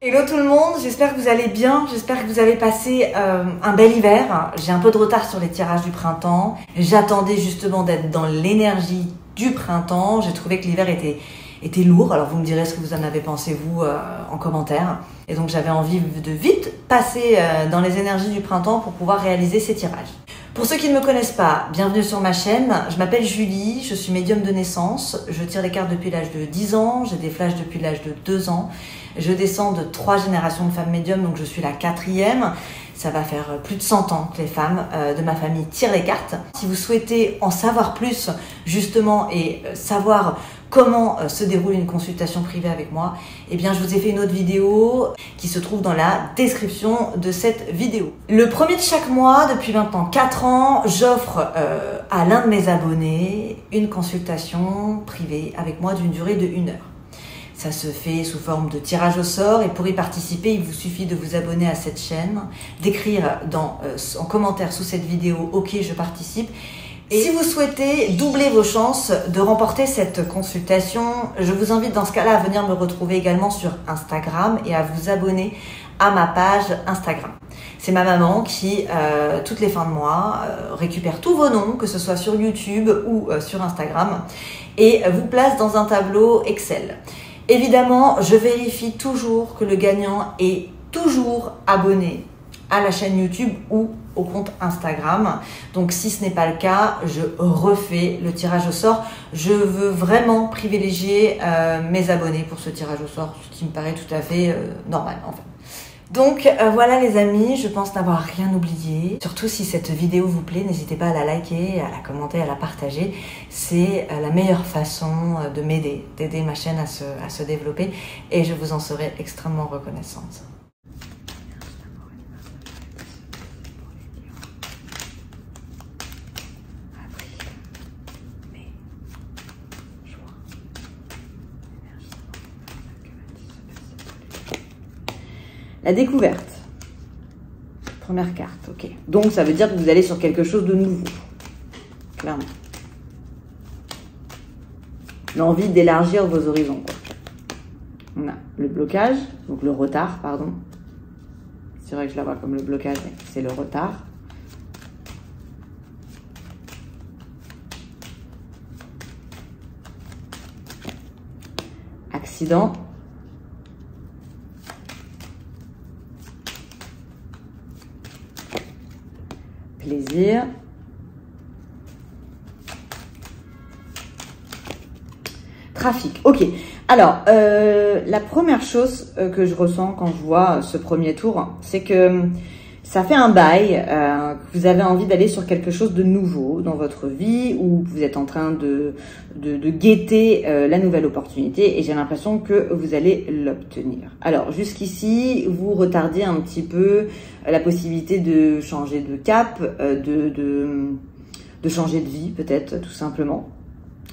Hello tout le monde, j'espère que vous allez bien, j'espère que vous avez passé un bel hiver. J'ai un peu de retard sur les tirages du printemps. J'attendais justement d'être dans l'énergie du printemps. J'ai trouvé que l'hiver était lourd, alors vous me direz ce que vous en avez pensé vous en commentaire. Et donc j'avais envie de vite passer dans les énergies du printemps pour pouvoir réaliser ces tirages. Pour ceux qui ne me connaissent pas, bienvenue sur ma chaîne. Je m'appelle Julie, je suis médium de naissance. Je tire les cartes depuis l'âge de 10 ans, j'ai des flashs depuis l'âge de 2 ans. Je descends de 3 générations de femmes médiums, donc je suis la 4e. Ça va faire plus de 100 ans que les femmes de ma famille tirent les cartes. Si vous souhaitez en savoir plus justement et savoir comment se déroule une consultation privée avec moi, eh bien je vous ai fait une autre vidéo qui se trouve dans la description de cette vidéo. Le premier de chaque mois, depuis maintenant 4 ans, j'offre à l'un de mes abonnés une consultation privée avec moi d'une durée de 1 heure. Ça se fait sous forme de tirage au sort et pour y participer, il vous suffit de vous abonner à cette chaîne, d'écrire en commentaire sous cette vidéo « Ok, je participe ». Et si vous souhaitez doubler vos chances de remporter cette consultation, je vous invite dans ce cas-là à venir me retrouver également sur Instagram et à vous abonner à ma page Instagram. C'est ma maman qui, toutes les fins de mois, récupère tous vos noms, que ce soit sur YouTube ou sur Instagram, et vous place dans un tableau Excel. Évidemment, je vérifie toujours que le gagnant est toujours abonné à la chaîne YouTube ou au compte Instagram. Donc si ce n'est pas le cas, je refais le tirage au sort. Je veux vraiment privilégier mes abonnés pour ce tirage au sort, ce qui me paraît tout à fait normal en fait. Donc voilà les amis, je pense n'avoir rien oublié. Surtout si cette vidéo vous plaît, n'hésitez pas à la liker, à la commenter, à la partager. C'est la meilleure façon de m'aider, d'aider ma chaîne à se développer et je vous en serai extrêmement reconnaissante. La découverte. Première carte, ok. Donc ça veut dire que vous allez sur quelque chose de nouveau. Clairement. L'envie d'élargir vos horizons, quoi. On a le blocage, donc le retard, pardon. C'est vrai que je la vois comme le blocage, mais c'est le retard. Accident. Plaisir. Trafic. Ok. Alors, la première chose que je ressens quand je vois ce premier tour, c'est que ça fait un bail, que vous avez envie d'aller sur quelque chose de nouveau dans votre vie ou vous êtes en train de guetter la nouvelle opportunité et j'ai l'impression que vous allez l'obtenir. Alors, jusqu'ici, vous retardiez un petit peu la possibilité de changer de cap, de changer de vie peut-être tout simplement.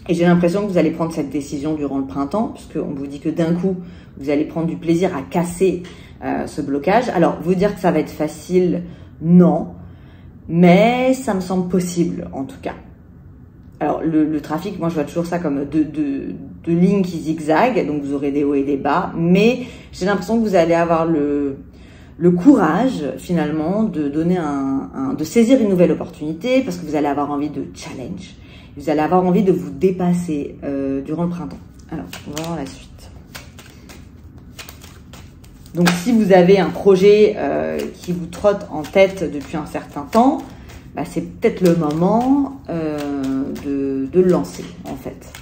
Et j'ai l'impression que vous allez prendre cette décision durant le printemps, puisqu'on vous dit que d'un coup, vous allez prendre du plaisir à casser ce blocage. Alors, vous dire que ça va être facile, non, mais ça me semble possible en tout cas. Alors, le trafic, moi je vois toujours ça comme deux lignes qui zigzaguent, donc vous aurez des hauts et des bas, mais j'ai l'impression que vous allez avoir le courage finalement de donner de saisir une nouvelle opportunité, parce que vous allez avoir envie de challenge. Vous allez avoir envie de vous dépasser durant le printemps. Alors, on va voir la suite. Donc, si vous avez un projet qui vous trotte en tête depuis un certain temps, bah, c'est peut-être le moment de le lancer, en fait.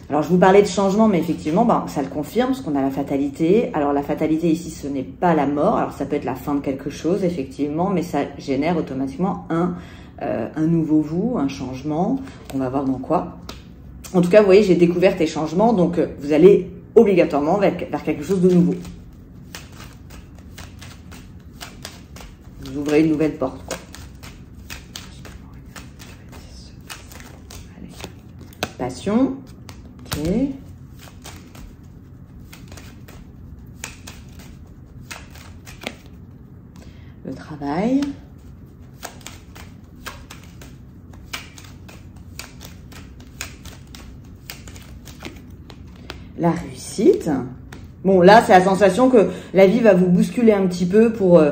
Alors, je vous parlais de changement, mais effectivement, ben, ça le confirme, parce qu'on a la fatalité. Alors, la fatalité ici, ce n'est pas la mort. Alors, ça peut être la fin de quelque chose, effectivement, mais ça génère automatiquement un nouveau vous, un changement. On va voir dans quoi. En tout cas, vous voyez, j'ai découvert et changement, donc vous allez obligatoirement vers quelque chose de nouveau. Vous ouvrez une nouvelle porte, quoi. Allez. Passion. Ok. Le travail. la réussite. Bon, là, c'est la sensation que la vie va vous bousculer un petit peu pour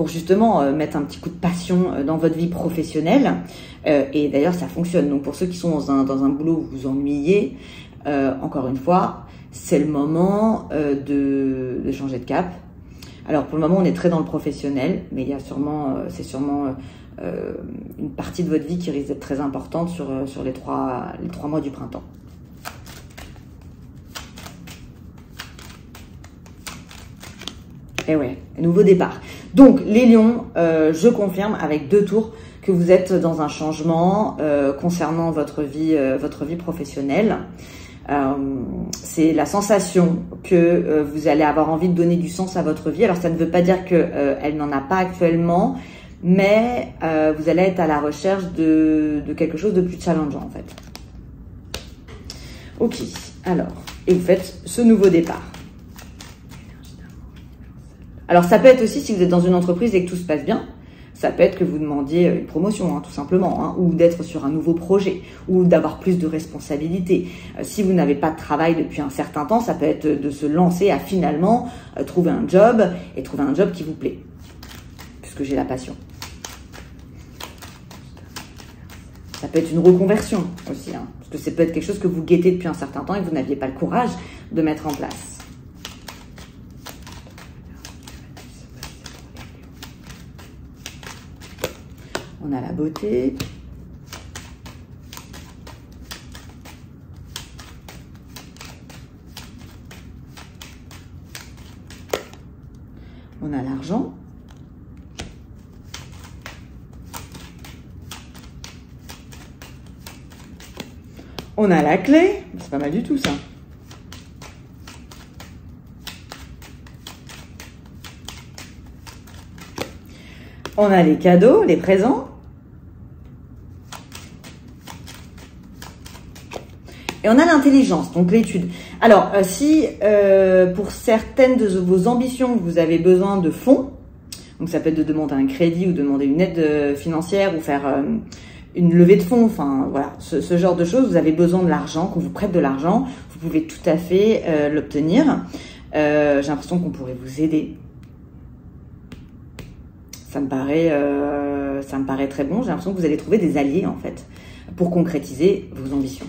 justement mettre un petit coup de passion dans votre vie professionnelle. Et d'ailleurs, ça fonctionne. Donc, pour ceux qui sont dans un boulot où vous vous ennuyez, encore une fois, c'est le moment de changer de cap. Alors, pour le moment, on est très dans le professionnel, mais il y a c'est sûrement une partie de votre vie qui risque d'être très importante sur les trois mois du printemps. Et ouais, nouveau départ. Donc, les lions, je confirme avec 2 tours que vous êtes dans un changement concernant votre vie professionnelle. C'est la sensation que vous allez avoir envie de donner du sens à votre vie. Alors, ça ne veut pas dire qu'elle n'en a pas actuellement, mais vous allez être à la recherche de quelque chose de plus challengeant, en fait. Ok, alors, et vous faites ce nouveau départ. Alors, ça peut être aussi, si vous êtes dans une entreprise et que tout se passe bien, ça peut être que vous demandiez une promotion, hein, tout simplement, hein, ou d'être sur un nouveau projet, ou d'avoir plus de responsabilités. Si vous n'avez pas de travail depuis un certain temps, ça peut être de se lancer à finalement trouver un job, et trouver un job qui vous plaît, puisque j'ai la passion. Ça peut être une reconversion aussi, hein, parce que ça peut être quelque chose que vous guettez depuis un certain temps et que vous n'aviez pas le courage de mettre en place. On a la beauté. On a l'argent. On a la clé. C'est pas mal du tout, ça. On a les cadeaux, les présents. Et on a l'intelligence, donc l'étude. Alors, si pour certaines de vos ambitions, vous avez besoin de fonds, donc ça peut être de demander un crédit ou de demander une aide financière ou faire une levée de fonds, enfin voilà, ce genre de choses, vous avez besoin de l'argent, qu'on vous prête de l'argent, vous pouvez tout à fait l'obtenir. J'ai l'impression qu'on pourrait vous aider. Ça me paraît très bon. J'ai l'impression que vous allez trouver des alliés, en fait, pour concrétiser vos ambitions.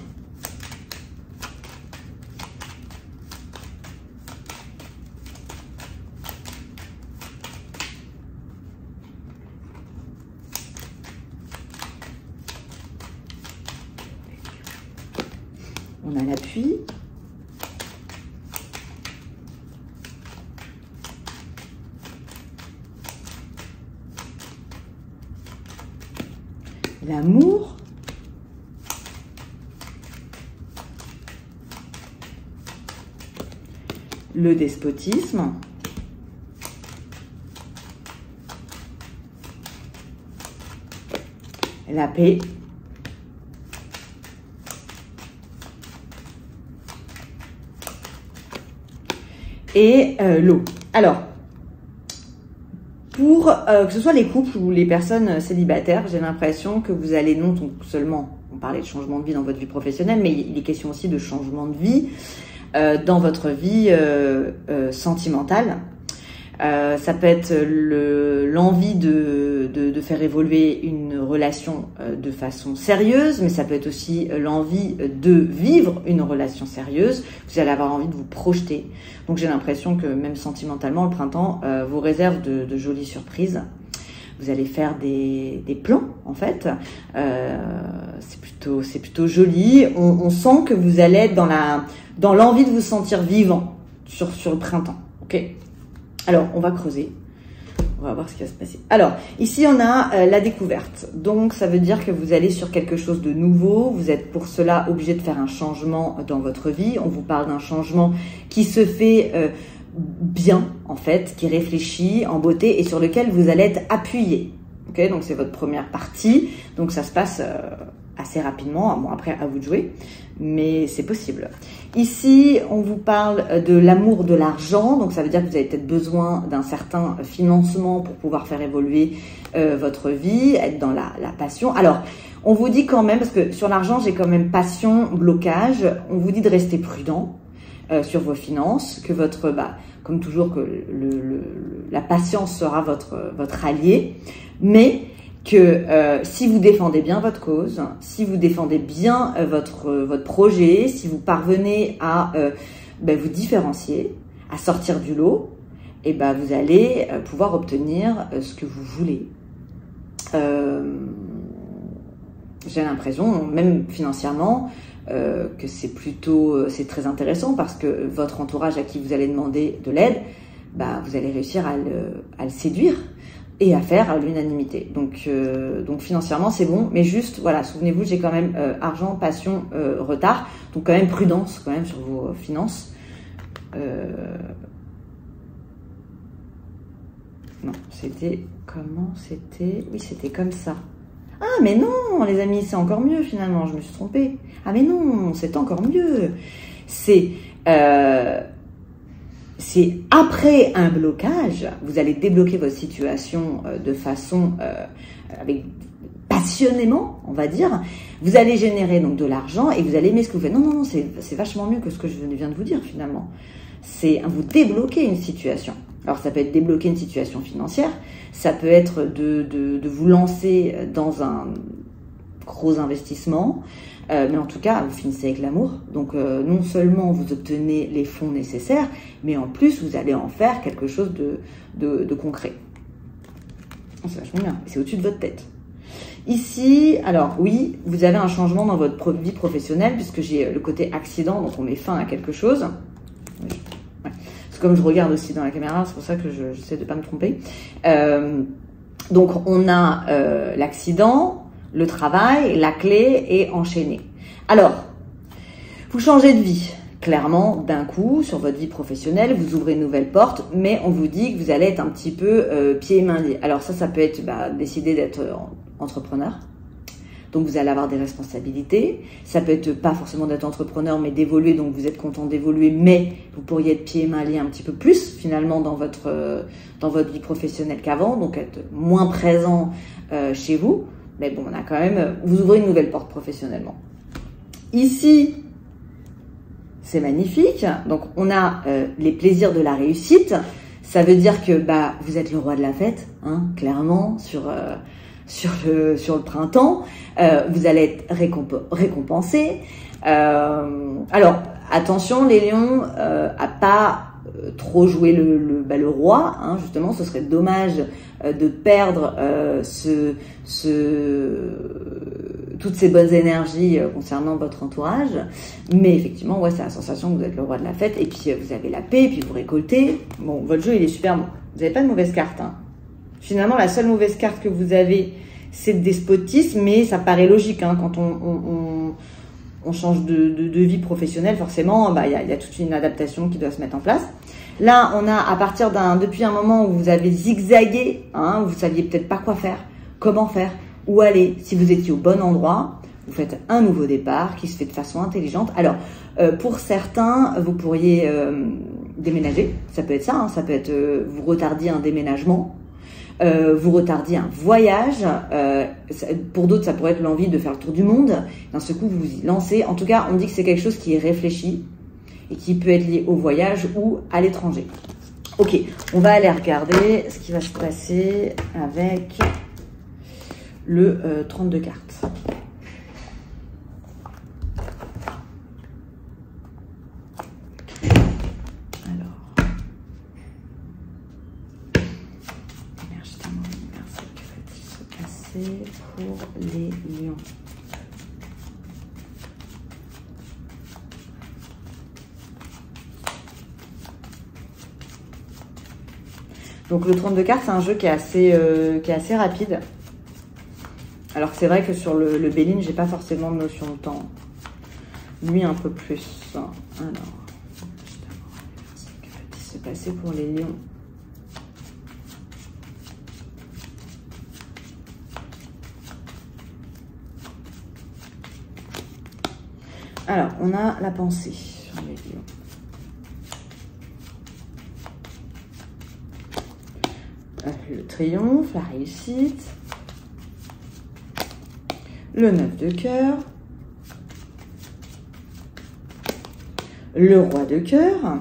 On a l'appui. L'amour. Le despotisme. La paix. Et l'eau. Alors, pour que ce soit les couples ou les personnes célibataires, j'ai l'impression que vous allez non seulement, on parlait de changement de vie dans votre vie professionnelle, mais il est question aussi de changement de vie dans votre vie sentimentale. Ça peut être l'envie de faire évoluer une relation de façon sérieuse, mais ça peut être aussi l'envie de vivre une relation sérieuse. Vous allez avoir envie de vous projeter. Donc j'ai l'impression que même sentimentalement, le printemps vous réserve de jolies surprises. Vous allez faire des plans, en fait. C'est plutôt joli. On sent que vous allez être dans l'envie de vous sentir vivant sur le printemps. Ok ? Alors, on va creuser. On va voir ce qui va se passer. Alors, ici, on a la découverte. Donc, ça veut dire que vous allez sur quelque chose de nouveau. Vous êtes pour cela obligé de faire un changement dans votre vie. On vous parle d'un changement qui se fait bien, en fait, qui réfléchit en beauté et sur lequel vous allez être appuyé. Ok, donc c'est votre première partie. Donc, ça se passe assez rapidement. Bon, après, à vous de jouer. Mais c'est possible. Ici, on vous parle de l'amour de l'argent. Donc, ça veut dire que vous avez peut-être besoin d'un certain financement pour pouvoir faire évoluer votre vie, être dans la passion. Alors, on vous dit quand même, parce que sur l'argent, j'ai quand même passion, blocage. On vous dit de rester prudent. sur vos finances, que votre, comme toujours, que la patience sera votre allié, mais que si vous défendez bien votre cause, si vous défendez bien votre projet, si vous parvenez à vous différencier, à sortir du lot, et vous allez pouvoir obtenir ce que vous voulez. J'ai l'impression, même financièrement, que c'est très intéressant parce que votre entourage à qui vous allez demander de l'aide, vous allez réussir à le séduire et à faire l'unanimité. Donc financièrement c'est bon, mais juste voilà, souvenez-vous, j'ai quand même argent, passion, retard, donc quand même prudence quand même sur vos finances. Non, c'était comment c'était? Oui, c'était comme ça. Ah mais non les amis, c'est encore mieux finalement, je me suis trompée. Ah mais non, c'est encore mieux. C'est après un blocage, vous allez débloquer votre situation de façon passionnément, on va dire. Vous allez générer donc de l'argent et vous allez aimer ce que vous faites. Non, c'est vachement mieux que ce que je viens de vous dire finalement. C'est vous débloquer une situation. Alors ça peut être débloquer une situation financière, ça peut être de vous lancer dans un gros investissement, mais en tout cas vous finissez avec l'amour. Donc non seulement vous obtenez les fonds nécessaires, mais en plus vous allez en faire quelque chose de concret. C'est vachement bien, c'est au-dessus de votre tête. Ici, alors oui, vous avez un changement dans votre vie professionnelle puisque j'ai le côté accident, donc on met fin à quelque chose. Comme je regarde aussi dans la caméra, c'est pour ça que j'essaie de ne pas me tromper. Donc, on a l'accident, le travail, la clé et enchaîner. Alors, vous changez de vie. Clairement, d'un coup, sur votre vie professionnelle, vous ouvrez une nouvelle porte, mais on vous dit que vous allez être un petit peu pieds et mains liés. Alors ça peut être décider d'être entrepreneur. Donc, vous allez avoir des responsabilités. Ça peut être pas forcément d'être entrepreneur, mais d'évoluer. Donc, vous êtes content d'évoluer, mais vous pourriez être pieds et mains liés un petit peu plus, finalement, dans votre vie professionnelle qu'avant. Donc, être moins présent chez vous. Mais bon, on a quand même... Vous ouvrez une nouvelle porte professionnellement. Ici, c'est magnifique. Donc, on a les plaisirs de la réussite. Ça veut dire que vous êtes le roi de la fête, hein, clairement, sur le printemps. Vous allez être récompensé. Alors, attention les lions, à pas trop jouer le roi, hein, justement, ce serait dommage de perdre toutes ces bonnes énergies concernant votre entourage. Mais effectivement, ouais, c'est la sensation que vous êtes le roi de la fête, et puis vous avez la paix, et puis vous récoltez. Bon, votre jeu, il est super bon. Vous n'avez pas de mauvaise carte, hein. Finalement, la seule mauvaise carte que vous avez, c'est le despotisme, mais ça paraît logique, hein, quand on change de vie professionnelle, forcément, il y a toute une adaptation qui doit se mettre en place. Là, on a, depuis un moment où vous avez zigzagué, hein, vous saviez peut-être pas quoi faire, comment faire, où aller. Si vous étiez au bon endroit, vous faites un nouveau départ qui se fait de façon intelligente. Alors, pour certains, vous pourriez déménager, ça peut être ça, hein, ça peut être vous retardiez un déménagement. Vous retardiez un voyage, pour d'autres ça pourrait être l'envie de faire le tour du monde, d'un seul coup vous vous y lancez. En tout cas, on dit que c'est quelque chose qui est réfléchi et qui peut être lié au voyage ou à l'étranger. Ok, on va aller regarder ce qui va se passer avec le 32 cartes. Pour les lions. Donc le 32 cartes, c'est un jeu qui est assez rapide. Alors que c'est vrai que sur le Béline, j'ai pas forcément de notion de temps. Lui un peu plus. Alors, que va-t-il se passer pour les lions? Alors, on a la pensée sur les lions. Le triomphe, la réussite. Le 9 de cœur. le roi de cœur.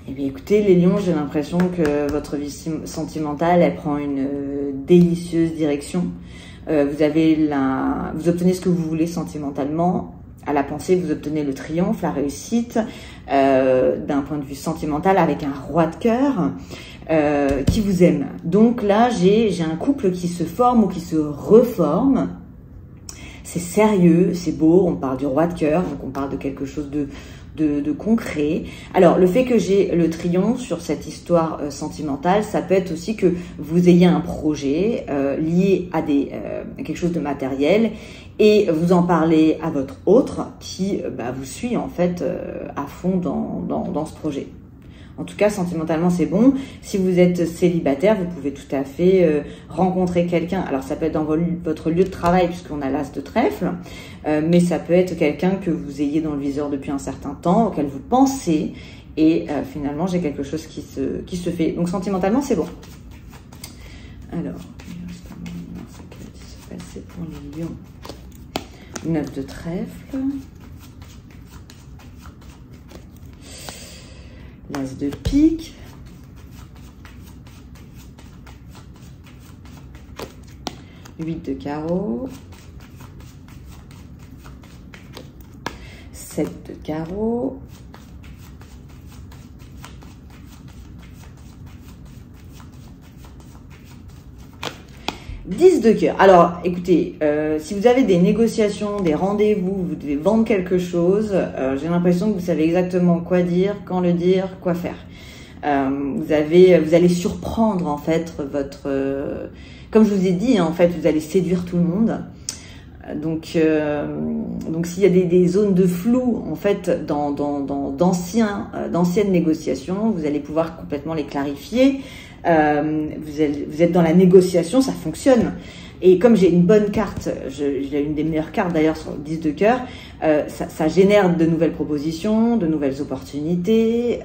Eh bien, écoutez, les lions, j'ai l'impression que votre vie sentimentale, elle prend une délicieuse direction. Vous obtenez ce que vous voulez sentimentalement. À la pensée, vous obtenez le triomphe, la réussite, d'un point de vue sentimental, avec un roi de cœur qui vous aime. Donc là, j'ai un couple qui se forme ou qui se reforme. C'est sérieux, c'est beau, on parle du roi de cœur, donc on parle de quelque chose de concret. Alors, le fait que j'ai le triomphe sur cette histoire sentimentale, ça peut être aussi que vous ayez un projet lié à quelque chose de matériel et vous en parlez à votre autre qui vous suit en fait à fond dans ce projet. En tout cas, sentimentalement, c'est bon. Si vous êtes célibataire, vous pouvez tout à fait rencontrer quelqu'un. Alors, ça peut être dans votre lieu de travail, puisqu'on a l'as de trèfle, mais ça peut être quelqu'un que vous ayez dans le viseur depuis un certain temps, auquel vous pensez, et finalement, j'ai quelque chose qui se fait. Donc, sentimentalement, c'est bon. Alors, ça peut se passer pour les lions. 9 de trèfle. L'as de pique, huit de carreau, 7 de carreau, dix de cœur. Alors, écoutez, si vous avez des négociations, des rendez-vous, vous devez vendre quelque chose, j'ai l'impression que vous savez exactement quoi dire, quand le dire, quoi faire. Vous allez surprendre, en fait, comme je vous ai dit, en fait, vous allez séduire tout le monde. Donc s'il y a des zones de flou, en fait, d'anciennes négociations, vous allez pouvoir complètement les clarifier. Vous êtes dans la négociation, ça fonctionne. Et comme j'ai une bonne carte, j'ai une des meilleures cartes d'ailleurs sur le 10 de cœur, ça génère de nouvelles propositions, de nouvelles opportunités.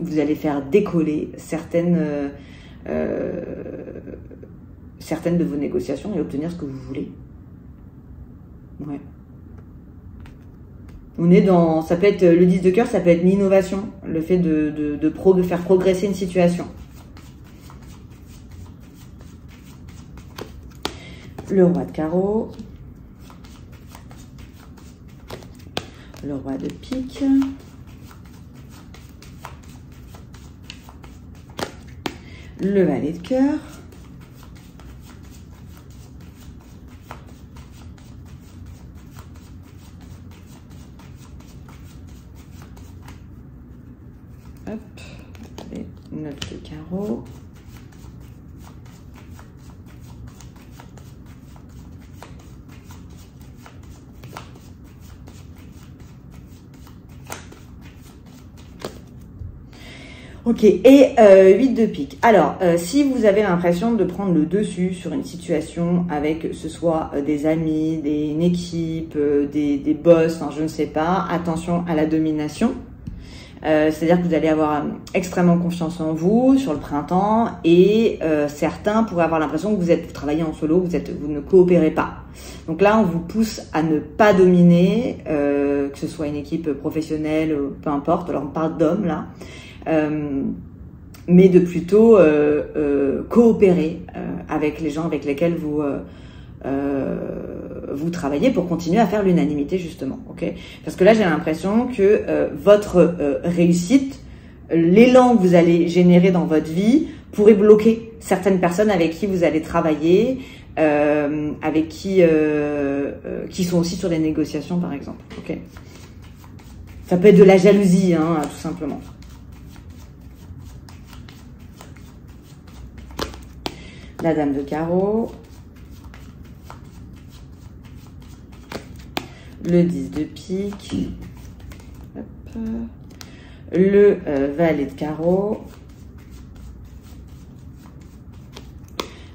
Vous allez faire décoller certaines de vos négociations et obtenir ce que vous voulez. Ouais. Ça peut être le 10 de cœur, ça peut être l'innovation, le fait de faire progresser une situation. Le roi de carreau, le roi de pique, le valet de cœur, hop, et 9 de carreau. Ok, et 8 de pique. Alors, si vous avez l'impression de prendre le dessus sur une situation avec ce soit des amis, une équipe, des boss, je ne sais pas, attention à la domination. C'est-à-dire que vous allez avoir extrêmement confiance en vous sur le printemps et certains pourraient avoir l'impression que vous travaillez en solo, vous ne coopérez pas. Donc là, on vous pousse à ne pas dominer, que ce soit une équipe professionnelle, peu importe. Alors, on parle d'hommes là. Mais de plutôt coopérer avec les gens avec lesquels vous travaillez pour continuer à faire l'unanimité justement, ok? Parce que là j'ai l'impression que votre réussite, l'élan que vous allez générer dans votre vie pourrait bloquer certaines personnes avec qui vous allez travailler, avec qui sont aussi sur des négociations par exemple, ok? Ça peut être de la jalousie, tout simplement. La dame de carreau, le 10 de pique, hop, le valet de carreau,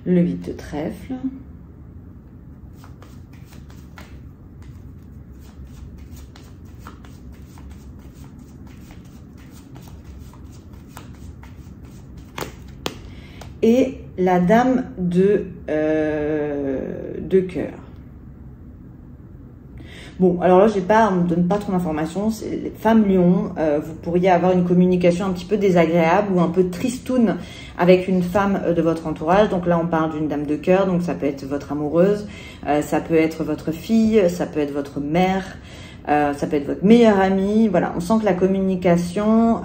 le 8 de trèfle, et la dame de cœur. Bon, alors là, on me donne pas trop d'informations. Les femmes lions, vous pourriez avoir une communication un petit peu désagréable ou un peu tristoune avec une femme de votre entourage. Donc là, on parle d'une dame de cœur, donc ça peut être votre amoureuse, ça peut être votre fille, ça peut être votre mère, ça peut être votre meilleure amie. Voilà, on sent que la communication...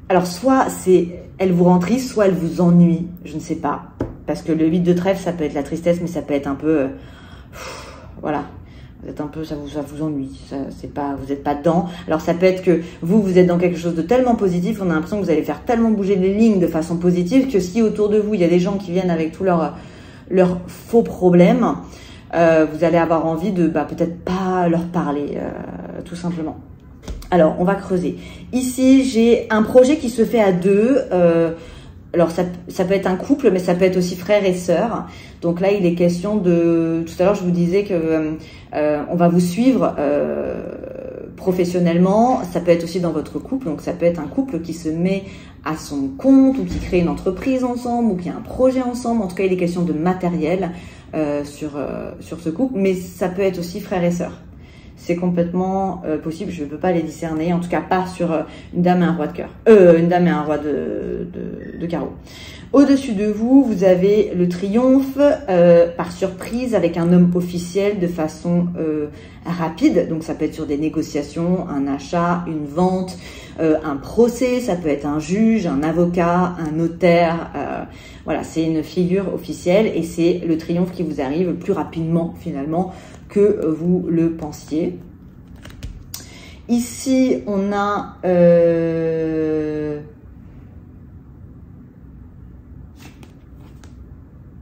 alors, soit elle vous rend triste, soit elle vous ennuie, je ne sais pas. Parce que le 8 de trèfle, ça peut être la tristesse, mais ça peut être un peu... voilà, vous êtes un peu, ça vous ennuie, vous n'êtes pas dedans. Alors ça peut être que vous êtes dans quelque chose de tellement positif, on a l'impression que vous allez faire tellement bouger les lignes de façon positive que si autour de vous il y a des gens qui viennent avec tous leurs faux problèmes, vous allez avoir envie de peut-être pas leur parler, tout simplement. Alors on va creuser. Ici j'ai un projet qui se fait à deux. Alors ça peut être un couple, mais ça peut être aussi frère et sœur. Donc là, il est question de... Tout à l'heure, je vous disais que on va vous suivre professionnellement. Ça peut être aussi dans votre couple. Donc ça peut être un couple qui se met à son compte ou qui crée une entreprise ensemble ou qui a un projet ensemble. En tout cas, il est question de matériel sur ce couple. Mais ça peut être aussi frère et sœur. C'est complètement possible, je ne peux pas les discerner, en tout cas pas sur une dame et un roi de cœur, une dame et un roi de carreau. Au-dessus de vous, vous avez le triomphe par surprise avec un homme officiel de façon rapide. Donc ça peut être sur des négociations, un achat, une vente, un procès, ça peut être un juge, un avocat, un notaire. Voilà, c'est une figure officielle et c'est le triomphe qui vous arrive plus rapidement finalement que vous le pensiez. Ici, on a...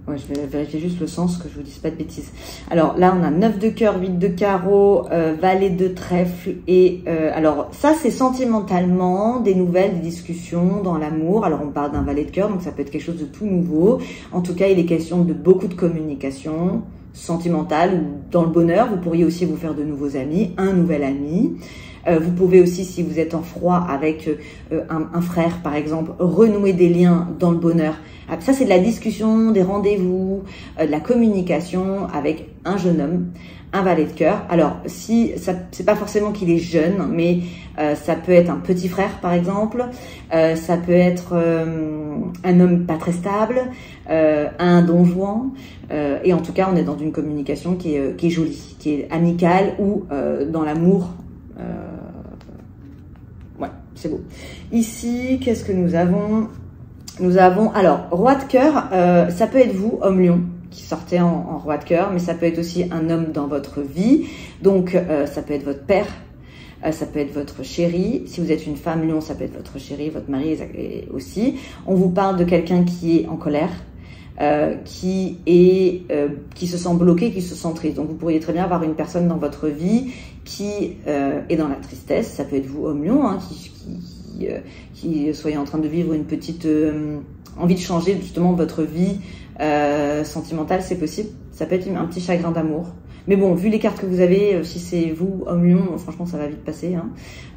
Ouais, je vais vérifier juste le sens, que je vous dise pas de bêtises. Alors là, on a 9 de cœur, 8 de carreau, valet de trèfle. Et alors ça, c'est sentimentalement des nouvelles, des discussions dans l'amour. Alors on parle d'un valet de cœur, donc ça peut être quelque chose de tout nouveau. En tout cas, il est question de beaucoup de communication sentimentale ou dans le bonheur. Vous pourriez aussi vous faire de nouveaux amis, un nouvel ami. Vous pouvez aussi, si vous êtes en froid avec un frère, par exemple, renouer des liens dans le bonheur. Ça, c'est de la discussion, des rendez-vous, de la communication avec un jeune homme, un valet de cœur. Alors, si c'est pas forcément qu'il est jeune, mais ça peut être un petit frère, par exemple. Ça peut être un homme pas très stable, un don Juan. Et en tout cas, on est dans une communication qui est jolie, qui est amicale ou dans l'amour. Ouais, c'est beau. Ici, qu'est-ce que nous avons? Nous avons, alors, roi de cœur, ça peut être vous, homme lion, qui sortez en roi de cœur, mais ça peut être aussi un homme dans votre vie. Donc, ça peut être votre père, ça peut être votre chéri. Si vous êtes une femme lion, ça peut être votre chéri, votre mari aussi. On vous parle de quelqu'un qui est en colère, qui se sent bloqué, qui se sent triste. Donc, vous pourriez très bien avoir une personne dans votre vie qui est dans la tristesse. Ça peut être vous, homme lion, hein, qui soyez en train de vivre une petite envie de changer justement votre vie sentimentale, c'est possible. Ça peut être un petit chagrin d'amour. Mais bon, vu les cartes que vous avez, si c'est vous, homme lion, franchement, ça va vite passer. Hein.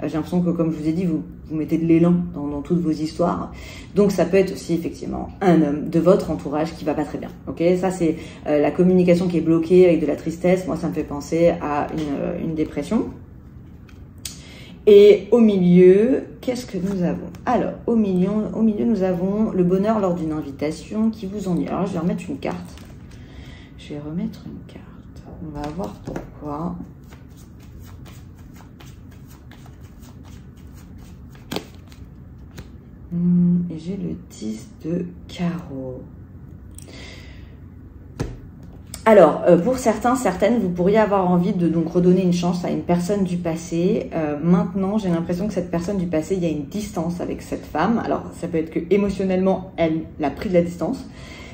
J'ai l'impression que, comme je vous ai dit, vous mettez de l'élan dans toutes vos histoires. Donc, ça peut être aussi, effectivement, un homme de votre entourage qui va pas très bien. Ok, ça, c'est la communication qui est bloquée avec de la tristesse. Moi, ça me fait penser à une dépression. Et au milieu, qu'est-ce que nous avons? Alors, au milieu, nous avons le bonheur lors d'une invitation qui vous ennuie. Alors, je vais remettre une carte. Je vais remettre une carte. On va voir pourquoi. Et j'ai le 10 de carreau. Alors, pour certains, certaines, vous pourriez avoir envie de donc redonner une chance à une personne du passé. Maintenant, j'ai l'impression que cette personne du passé, il y a une distance avec cette femme. Alors, ça peut être que émotionnellement, elle a pris de la distance.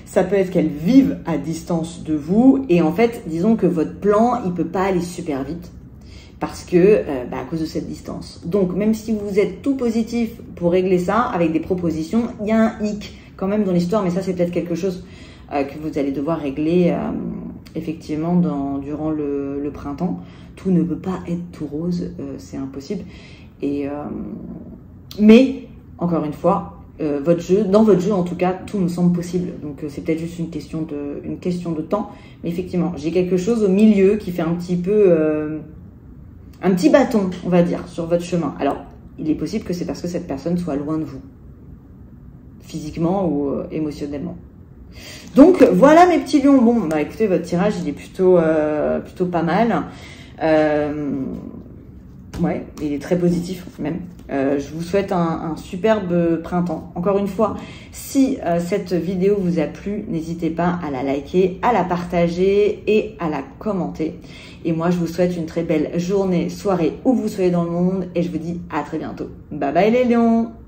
Ça peut être qu'elle vive à distance de vous. Et en fait, disons que votre plan, il peut pas aller super vite. Parce que, à cause de cette distance. Donc, même si vous êtes tout positif pour régler ça, avec des propositions, il y a un hic quand même dans l'histoire. Mais ça, c'est peut-être quelque chose que vous allez devoir régler effectivement durant le printemps. Tout ne peut pas être tout rose, c'est impossible. Mais, encore une fois, dans votre jeu en tout cas, tout me semble possible. Donc c'est peut-être juste une question de temps. Mais effectivement, j'ai quelque chose au milieu qui fait un petit peu un petit bâton, on va dire, sur votre chemin. Alors, il est possible que c'est parce que cette personne soit loin de vous, physiquement ou émotionnellement. Donc voilà mes petits lions. Bon, bah écoutez, votre tirage il est plutôt pas mal. Ouais, il est très positif même. Je vous souhaite un superbe printemps. Encore une fois, si cette vidéo vous a plu, n'hésitez pas à la liker, à la partager et à la commenter. Et moi, je vous souhaite une très belle journée, soirée, où vous soyez dans le monde. Et je vous dis à très bientôt. Bye bye les lions!